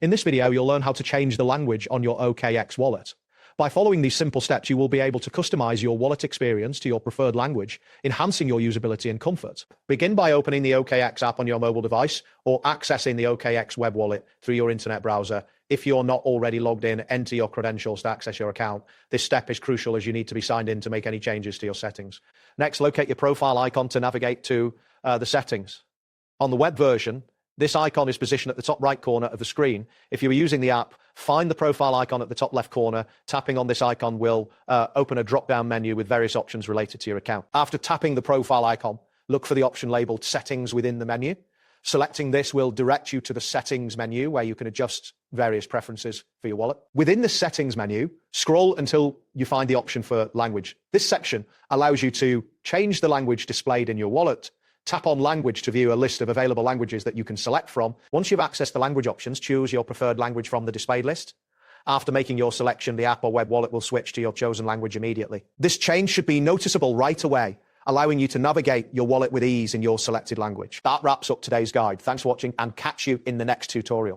In this video, you'll learn how to change the language on your OKX wallet. By following these simple steps, you will be able to customize your wallet experience to your preferred language, enhancing your usability and comfort. Begin by opening the OKX app on your mobile device or accessing the OKX web wallet through your internet browser. If you're not already logged in, enter your credentials to access your account. This step is crucial as you need to be signed in to make any changes to your settings. Next, locate your profile icon to navigate to the settings. On the web version, this icon is positioned at the top right corner of the screen. If you are using the app, find the profile icon at the top left corner. Tapping on this icon will open a drop-down menu with various options related to your account. After tapping the profile icon, look for the option labeled Settings within the menu. Selecting this will direct you to the Settings menu where you can adjust various preferences for your wallet. Within the Settings menu, scroll until you find the option for language. This section allows you to change the language displayed in your wallet. Tap on Language to view a list of available languages that you can select from. Once you've accessed the language options, choose your preferred language from the displayed list. After making your selection, the app or web wallet will switch to your chosen language immediately. This change should be noticeable right away, allowing you to navigate your wallet with ease in your selected language. That wraps up today's guide. Thanks for watching and catch you in the next tutorial.